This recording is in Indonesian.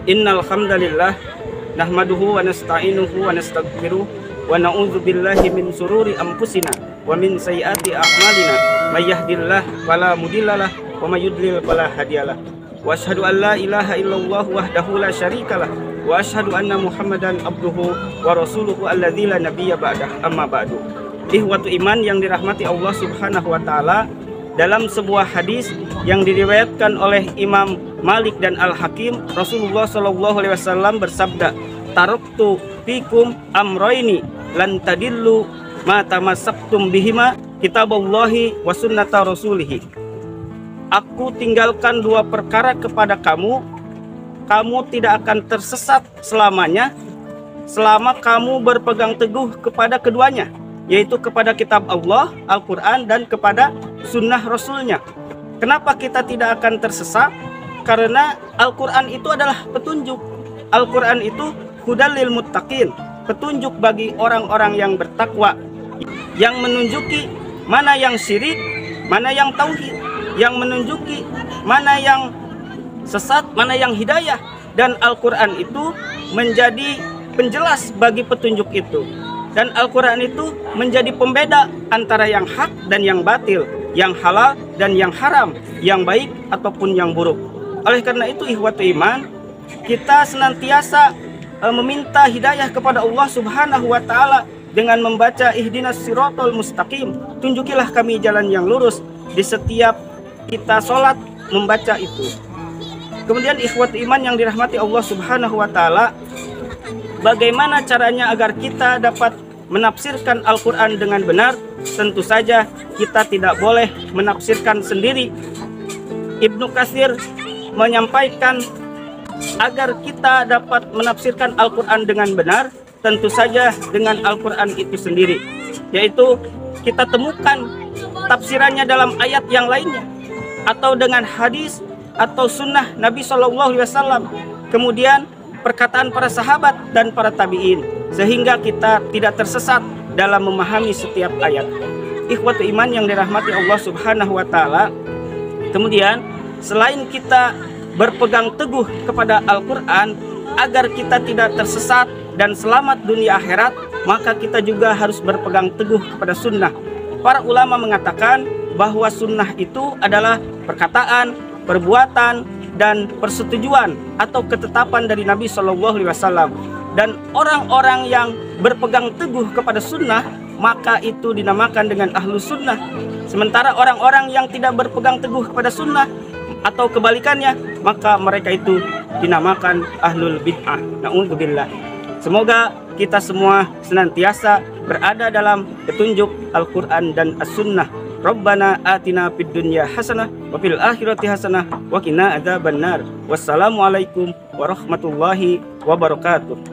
Innal hamdalillah nahmaduhu wa nasta'inuhu wa nastaghfiruh wa na'udzu billahi min sururi anfusina wa min sayyiati a'malina may yahdihillahu fala mudhillalah wa may yudlil fala hadiyalah. Wa asyhadu an la ilaha illallah wahdahu la syarikalah wa asyhadu anna Muhammadan abduhu wa rasuluhu alladzi la nabiyya ba'dah. Amma ba'du. Ikhwatu iman yang dirahmati Allah Subhanahu wa taala, dalam sebuah hadis yang diriwayatkan oleh Imam Malik dan Al-Hakim, Rasulullah SAW bersabda, "Taraktu fikum amroini lan tadillu ma tamassaktum bihima kitaballahi wa sunnata rasulih." Aku tinggalkan dua perkara kepada kamu, kamu tidak akan tersesat selamanya selama kamu berpegang teguh kepada keduanya, yaitu kepada kitab Allah, Al-Quran, dan kepada sunnah Rasulnya. Kenapa kita tidak akan tersesat? Karena Al-Quran itu adalah petunjuk. Al-Quran itu hudal lil muttaqin, petunjuk bagi orang-orang yang bertakwa, yang menunjuki mana yang syirik, mana yang tauhid, yang menunjuki mana yang sesat, mana yang hidayah. Dan Al-Quran itu menjadi penjelas bagi petunjuk itu. Dan Al-Quran itu menjadi pembeda antara yang hak dan yang batil, yang halal dan yang haram, yang baik ataupun yang buruk. Oleh karena itu, ikhwatu iman, kita senantiasa meminta hidayah kepada Allah Subhanahu wa taala dengan membaca ihdinas siratal mustaqim. Tunjukilah kami jalan yang lurus. Di setiap kita sholat membaca itu. Kemudian ikhwatu iman yang dirahmati Allah Subhanahu wa taala, bagaimana caranya agar kita dapat menafsirkan Al-Quran dengan benar? Tentu saja kita tidak boleh menafsirkan sendiri. Ibnu Katsir menyampaikan agar kita dapat menafsirkan Al-Quran dengan benar, tentu saja dengan Al-Quran itu sendiri, yaitu kita temukan tafsirannya dalam ayat yang lainnya, atau dengan hadis atau sunnah Nabi SAW, kemudian perkataan para sahabat dan para tabi'in, sehingga kita tidak tersesat dalam memahami setiap ayat. Ikhwatu iman yang dirahmati Allah Subhanahu wa taala, kemudian selain kita berpegang teguh kepada Al-Quran agar kita tidak tersesat dan selamat dunia akhirat, maka kita juga harus berpegang teguh kepada sunnah. Para ulama mengatakan bahwa sunnah itu adalah perkataan, perbuatan, dan persetujuan atau ketetapan dari Nabi SAW. Dan orang-orang yang berpegang teguh kepada sunnah, maka itu dinamakan dengan ahlu sunnah. Sementara orang-orang yang tidak berpegang teguh kepada sunnah atau kebalikannya, maka mereka itu dinamakan ahlul bid'ah. Na'udzubillah. Semoga kita semua senantiasa berada dalam petunjuk Al-Quran dan As-Sunnah. Rabbana atina fid dunya hasanah wa fil akhirati hasanah wa qina adzabannar. Wassalamualaikum warahmatullahi wabarakatuh.